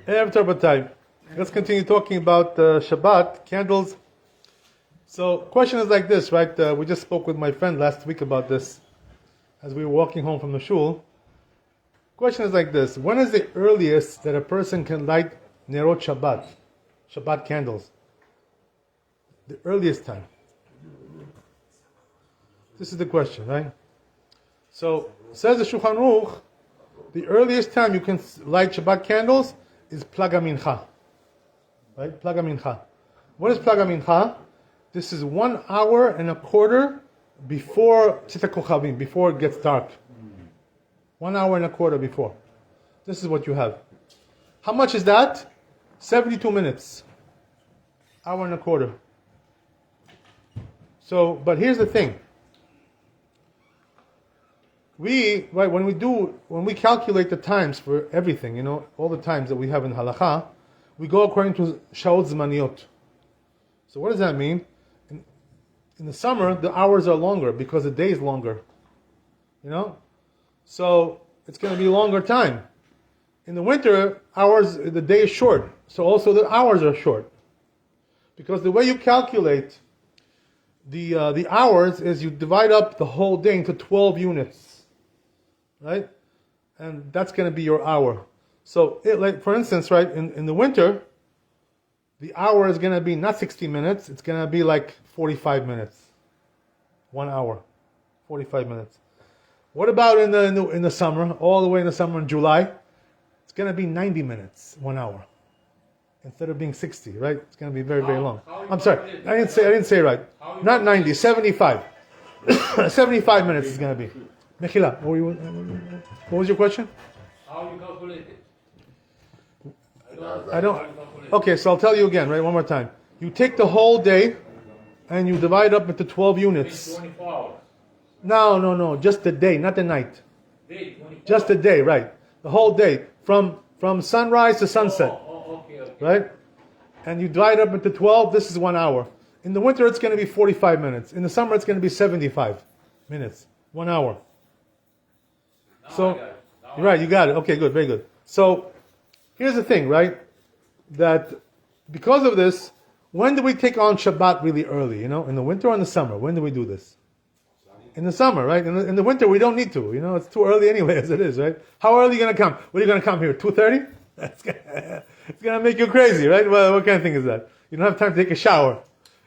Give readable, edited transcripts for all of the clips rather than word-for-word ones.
Erev Torah. Let's continue talking about Shabbat, candles. So, question is like this, right? We just spoke with my friend last week about this as we were walking home from the shul. Question is like this: when is the earliest that a person can light Nerot Shabbat candles? The earliest time. This is the question, right? So, says the Shulchan Aruch, the earliest time you can light Shabbat candles is Plaga Mincha. Right? Plaga Mincha. What is Plaga Mincha? This is 1 hour and a quarter before Tzita Kochavim, before it gets dark. 1 hour and a quarter before. This is what you have. How much is that? 72 minutes. Hour and a quarter. So, but here's the thing. When we calculate the times for everything, all the times that we have in halakha, we go according to shaot zmaniyot. So what does that mean? In the summer, the hours are longer because the day is longer. So it's going to be longer time. In the winter, the day is short. So also the hours are short. Because the way you calculate the hours is you divide up the whole day into 12 units. Right? And that's going to be your hour. So, for instance, right, in the winter, the hour is going to be not 60 minutes, it's going to be like 45 minutes. 1 hour. 45 minutes. What about in the summer, all the way in the summer in July? It's going to be 90 minutes, 1 hour. Instead of being 60, right? It's going to be very, very long. I'm sorry, I didn't say right. Not 90, 75. 75 minutes is going to be. Mechila, what was your question? How you calculate it? I don't. Okay, so I'll tell you again, right? One more time. You take the whole day and you divide up into 12 units. 24 hours. No. Just the day, not the night. Day, just the day, right? The whole day. From sunrise to sunset. Okay. Right? And you divide up into 12, this is 1 hour. In the winter, it's going to be 45 minutes. In the summer, it's going to be 75 minutes. 1 hour. So, you're right, you got it. Okay, good, very good. So, here's the thing, right? That because of this, when do we take on Shabbat really early? In the winter or in the summer? When do we do this? In the summer, right? In the winter, we don't need to. It's too early anyway as it is, right? How early are you going to come? What are you going to come here? 2:30? It's going to make you crazy, right? Well, what kind of thing is that? You don't have time to take a shower,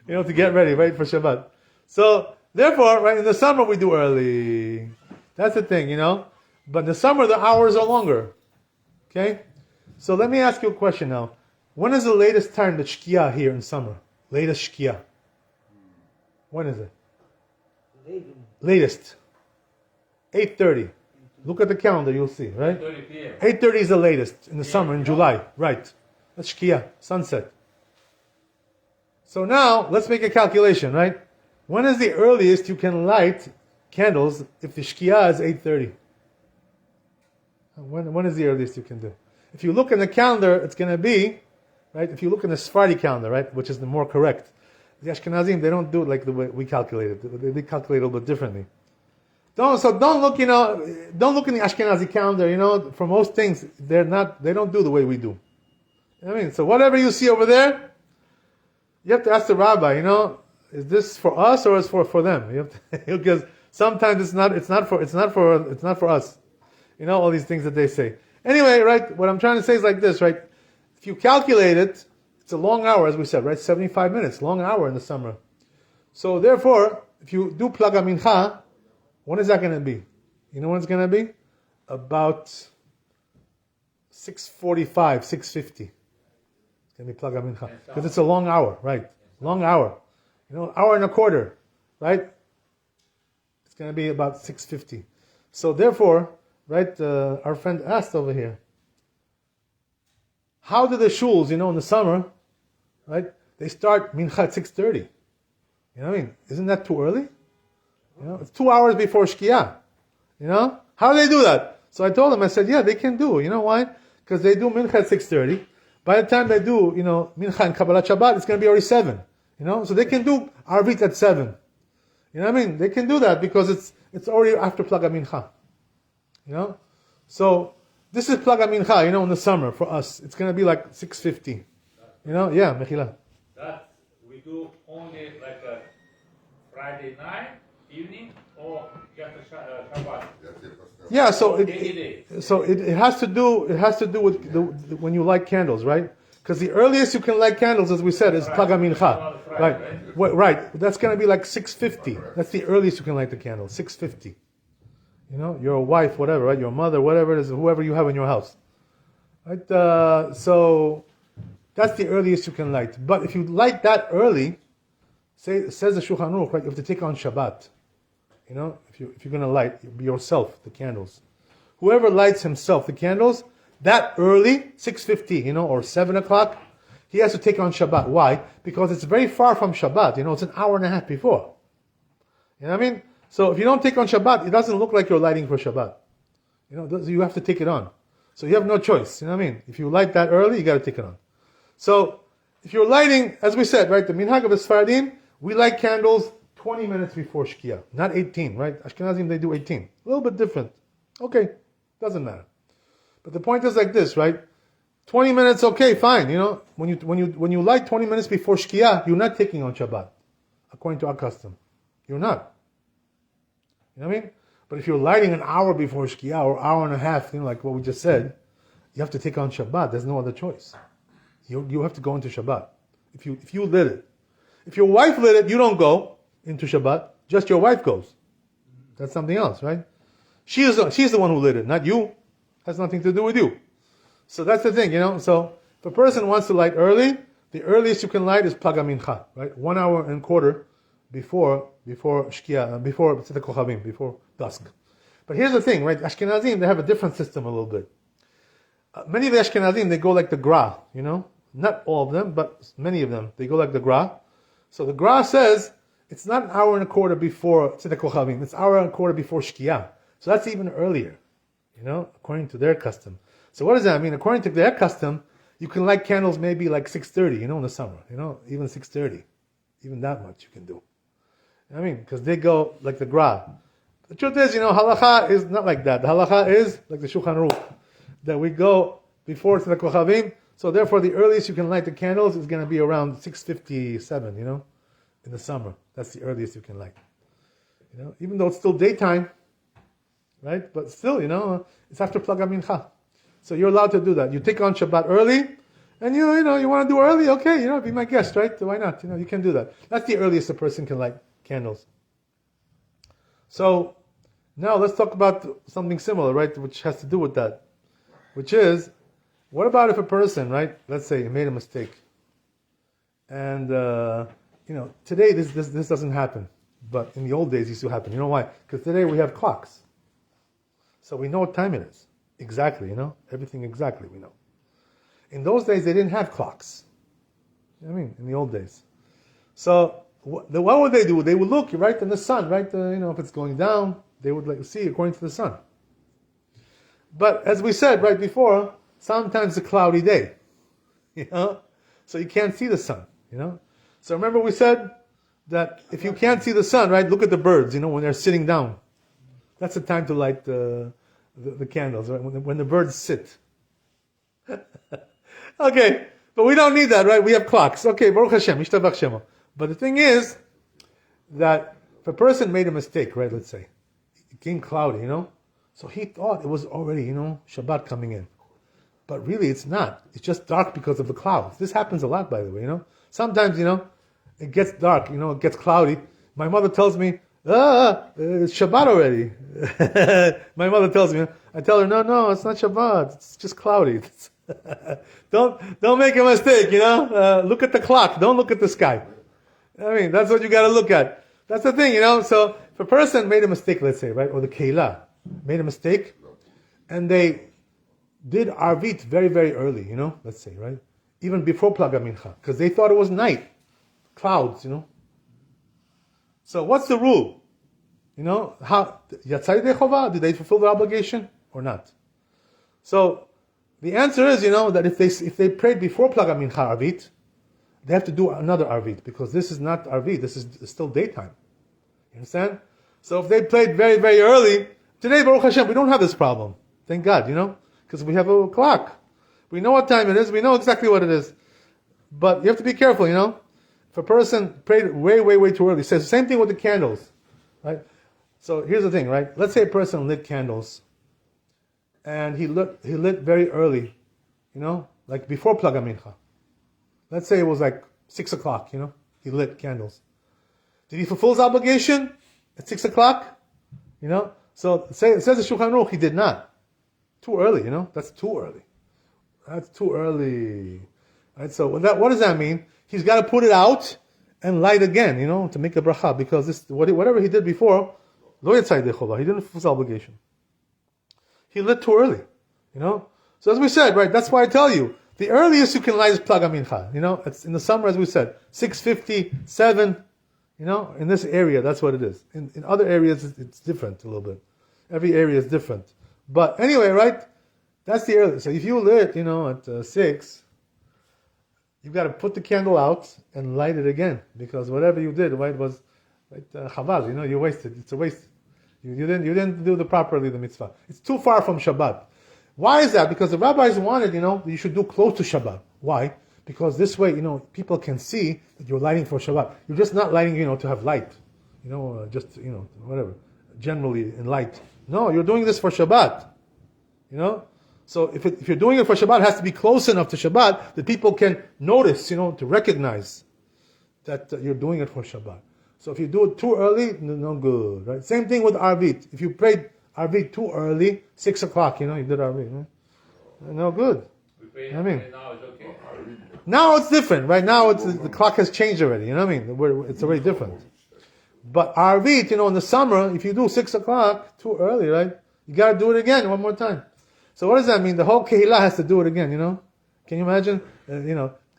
to get ready, right, for Shabbat. So, therefore, right, in the summer, we do early. That's the thing, But in the summer, the hours are longer. Okay? So let me ask you a question now. When is the latest time that Shkia here in summer? Latest Shkia. When is it? Latest. 8:30. Look at the calendar, you'll see, right? 8:30 p.m. 8:30 is the latest in the summer, in July. Right. That's Shkia, sunset. So now, let's make a calculation, right? When is the earliest you can light candles if the Shkia is 8:30? When is the earliest you can do? If you look in the calendar, it's going to be, right? If you look in the Sephardi calendar, right, which is the more correct. The Ashkenazim, they don't do it like the way we calculate it. They calculate it a little bit differently. Don't look in the Ashkenazi calendar. For most things, they don't do the way we do. So whatever you see over there, you have to ask the rabbi. Is this for us or is it for them? Because sometimes it's not for us. All these things that they say. Anyway, right, what I'm trying to say is like this, right? If you calculate it, it's a long hour, as we said, right? 75 minutes, long hour in the summer. So therefore, if you do Plaga Mincha, when is that going to be? You know when it's going to be? About 6:45, 6:50. It's going to be Plaga Mincha. Because it's a long hour, right? Long hour. Hour and a quarter, right? It's going to be about 6:50. So therefore, right, our friend asked over here, how do the shuls, in the summer, right, they start mincha at 6:30. Isn't that too early? It's 2 hours before Shkia. How do they do that? So I told him, I said, yeah, they can do. You know why? Because they do mincha at 6:30. By the time they do, mincha and Kabbalat Shabbat, it's going to be already 7. So they can do Arvit at 7. They can do that because it's already after Plaga Mincha. So This is Plag HaMincha, in the summer for us. It's going to be like 6:50. Yeah, Mechila. That we do only like a Friday night, evening, or just a Shabbat. Yeah, so Any day. it has to do with when you light candles, right? Because the earliest you can light candles, as we said, is Plag HaMincha. Right. Right. That's going to be like 6:50. That's the earliest you can light the candle, 6:50. Your wife, whatever, right? Your mother, whatever it is, whoever you have in your house. Right? So that's the earliest you can light. But if you light that early, says the Shulchan Aruch, right, you have to take on Shabbat. If you're going to light yourself the candles. Whoever lights himself the candles, that early, 6:50, or 7 o'clock, he has to take on Shabbat. Why? Because it's very far from Shabbat. It's an hour and a half before. You know what I mean? So if you don't take on Shabbat, it doesn't look like you're lighting for Shabbat. You have to take it on. So you have no choice. You know what I mean? If you light that early, you got to take it on. So if you're lighting, as we said, right, the minhag of the Sfaradim, we light candles 20 minutes before Shkia, not 18, right? Ashkenazim, they do 18. A little bit different. Okay, doesn't matter. But the point is like this, right? 20 minutes, okay, fine. When you light 20 minutes before Shkia, you're not taking on Shabbat, according to our custom. You're not. You know what I mean? But if you're lighting an hour before Shkia or hour and a half, like what we just said, you have to take on Shabbat. There's no other choice. You have to go into Shabbat. If you lit it. If your wife lit it, you don't go into Shabbat. Just your wife goes. That's something else, right? She's the one who lit it, not you. Has nothing to do with you. So that's the thing, So if a person wants to light early, the earliest you can light is Plag HaMincha, right? 1 hour and a quarter before Shkia, before Tzedek Kochavim, before dusk. But here's the thing, right? Ashkenazim, they have a different system a little bit. Many of the Ashkenazim, they go like the Gra, Not all of them, but many of them, they go like the Gra. So the Gra says, it's not an hour and a quarter before Tzedek Kochavim, it's an hour and a quarter before Shkia. So that's even earlier, according to their custom. So what does that mean? According to their custom, you can light candles maybe like 6:30, in the summer, even 6:30. Even that much you can do. Because they go like the Gra. The truth is, halacha is not like that. The halacha is like the Shulchan Aruch, that we go before Tzedek Kochavim. So therefore, the earliest you can light the candles is going to be around 6:57. In the summer, that's the earliest you can light. Even though it's still daytime, right? But still, it's after Plag HaMincha. So you're allowed to do that. You take on Shabbat early, and you want to do early, okay, be my guest, right? Why not? You can do that. That's the earliest a person can light candles. So now let's talk about something similar, right? Which has to do with that. Which is, what about if a person, right? Let's say he made a mistake, and today this doesn't happen, but in the old days it used to happen. You know why? Because today we have clocks, so we know what time it is exactly. Everything exactly we know. In those days, they didn't have clocks. In the old days. So, what would they do? They would look, right, in the sun, right? If it's going down, they would see according to the sun. But, as we said right before, sometimes it's a cloudy day. So you can't see the sun, So remember we said that if you can't see the sun, right, look at the birds, when they're sitting down. That's the time to light the candles, right? When the birds sit. Okay, but we don't need that, right? We have clocks. Okay, Baruch Hashem, Yishtabach Shemo. But the thing is that if a person made a mistake, right, let's say, it came cloudy, so he thought it was already, Shabbat coming in. But really it's not. It's just dark because of the clouds. This happens a lot, by the way, Sometimes, it gets dark, it gets cloudy. My mother tells me, it's Shabbat already. My mother tells me, I tell her, no, it's not Shabbat. It's just cloudy. Don't make a mistake, look at the clock. Don't look at the sky. That's what you got to look at. That's the thing, So if a person made a mistake, let's say, right, or the Keilah made a mistake, and they did Arvit very, very early, let's say, right, even before Plag HaMincha, because they thought it was night, clouds, So what's the rule? How Yatzai Yedei Chova? Did they fulfill their obligation or not? So the answer is, that if they prayed before Plag HaMincha Arvit, they have to do another Arvit, because this is not Arvit, this is still daytime. You understand? So if they prayed very, very early, today, Baruch Hashem, we don't have this problem. Thank God, because we have a clock. We know what time it is. We know exactly what it is. But you have to be careful, If a person prayed way, way, way too early, says the same thing with the candles, right? So here's the thing, right? Let's say a person lit candles, and he lit very early, like before Plaga Mincha. Let's say it was like 6 o'clock, he lit candles. Did he fulfill his obligation at 6 o'clock? So it says the Shulchan Aruch, he did not. Too early, that's too early. That's too early. Right? So what does that mean? He's got to put it out and light again, to make a bracha, because whatever he did before, lo yatzai yedei chova, he didn't fulfill his obligation. He lit too early, So as we said, right, that's why I tell you, the earliest you can light is Plaga Mincha, it's in the summer, as we said, 6:50, 7, in this area, that's what it is. In other areas, it's different a little bit. Every area is different. But anyway, right, that's the earliest. So if you lit, at 6, you've got to put the candle out and light it again, because whatever you did, right, was chaval, you wasted. It's a waste. You didn't do properly the mitzvah. It's too far from Shabbat. Why is that? Because the rabbis wanted, you should do close to Shabbat. Why? Because this way, people can see that you're lighting for Shabbat. You're just not lighting, to have light. Whatever. Generally in light. No, you're doing this for Shabbat. So if you're doing it for Shabbat, it has to be close enough to Shabbat that people can notice, to recognize that you're doing it for Shabbat. So if you do it too early, no good, right? Same thing with Arvit. If you prayed Arvit too early, 6 o'clock, you did Arvit, right? No good. Now it's okay. Now it's different, right? Now the clock has changed already, It's already different. But Arvit, in the summer, if you do 6 o'clock, too early, right? You got to do it again one more time. So what does that mean? The whole kehillah has to do it again, Can you imagine?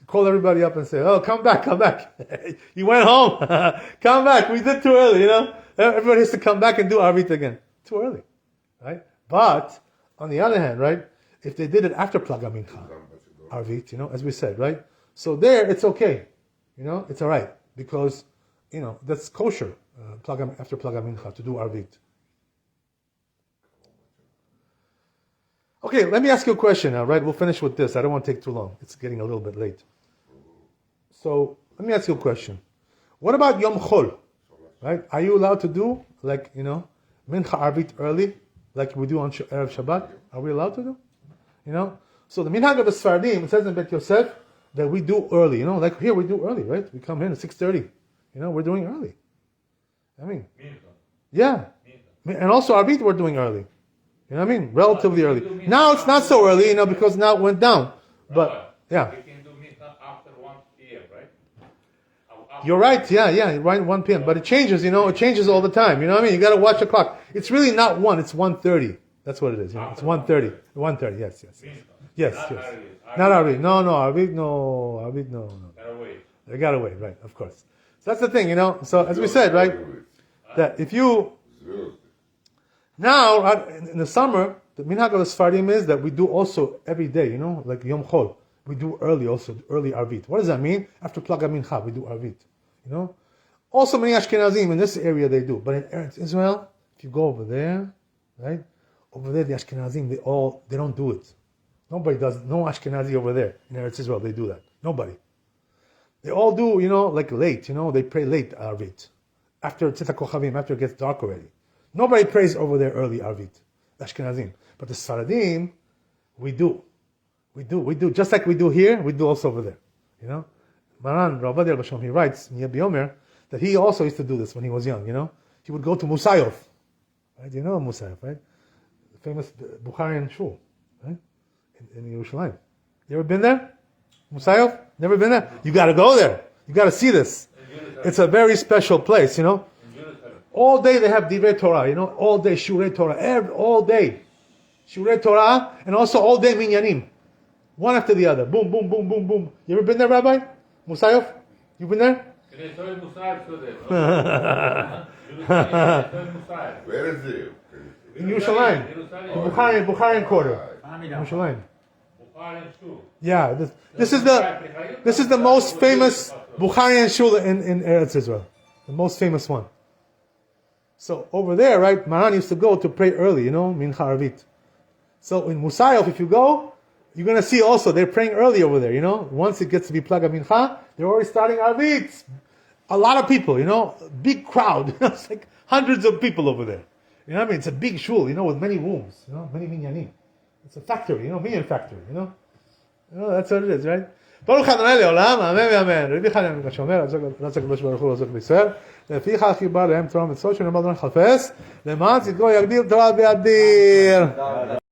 Call everybody up and say, oh, come back. You went home. Come back. We did too early, Everybody has to come back and do Arvit again. Too early, right? But, on the other hand, right, if they did it after Plaga Mincha, Arvit, as we said, right? So there, it's okay. It's all right. Because, that's kosher, after Plaga Mincha, to do Arvit. Okay, let me ask you a question now, right? We'll finish with this. I don't want to take too long. It's getting a little bit late. So, let me ask you a question. What about Yom Chol? Right? Are you allowed to do, Mincha Arvit early, like we do on Erev Shabbat? Are we allowed to do? So the Minhag of the Sfardim, it says in Bet Yosef, that we do early. Like here we do early, right? We come in at 6:30. We're doing early. Yeah. And also Arvit we're doing early. Relatively early. Now it's not so early, because now it went down. But, yeah. We can do mincha after 1 p.m., right? You're right, yeah, right, 1 p.m. But it changes, it changes all the time. You got to watch the clock. It's really not 1, it's 1:30. That's what it is. It's 1:30. 1:30, yes. Yes. Not Arvit. No, Arvit, no. Gotta wait. They gotta wait, right, of course. So that's the thing, So as we said, right, that if you... Now, in the summer, the minhag of the Sfardim is that we do also every day, like Yom Chol. We do early Arvit. What does that mean? After Plaga Mincha, we do Arvit. Also many Ashkenazim in this area they do. But in Eretz Israel, if you go over there, right? Over there, the Ashkenazim, they don't do it. Nobody does. No Ashkenazi over there in Eretz Israel, they do that. Nobody. They all do, like late, they pray late Arvit. After Tzita Kochavim, after it gets dark already. Nobody prays over there early Arvit, Ashkenazim. But the Sfaradim, we do. Just like we do here, we do also over there. Maran, Rabbi Bashom, he writes, Biomer, that he also used to do this when he was young, He would go to Musayov. Right? You know Musayov, right? The famous Bukharian shul, right? In Yerushalayim. You ever been there? Musayov? Never been there? You got to go there. You got to see this. It's a very special place, All day they have Divrei Torah, all day Shurei Torah, all day. Shurei Torah, and also all day Minyanim. One after the other. Boom, boom, boom, boom, boom. You ever been there, Rabbi? Musayov? You been there? Where is it? In Yerushalayim. Bukharian quarter. Yerushalayim. Yeah, this is the most famous Bukharian shul in Eretz Israel. The most famous one. So over there, right, Maran used to go to pray early, Mincha Arvit. So in Musayov, if you go, you're going to see also they're praying early over there. Once it gets to be Plaga Mincha, they're already starting Arvit. A lot of people, big crowd. It's like hundreds of people over there. You know what I mean? It's a big shul, with many rooms, many minyanim. It's a factory, minyan factory, that's what it is, right? ברוך ה' לעולם, אמן ואמן. רבי חנן שאומר, רצה הקדוש ברוך הוא לעזור בישראל, לפיכך חיבר להם תורה ומצוות, שנאמר דון חפש, למען צדקו יגדיל תורה ויאדיר.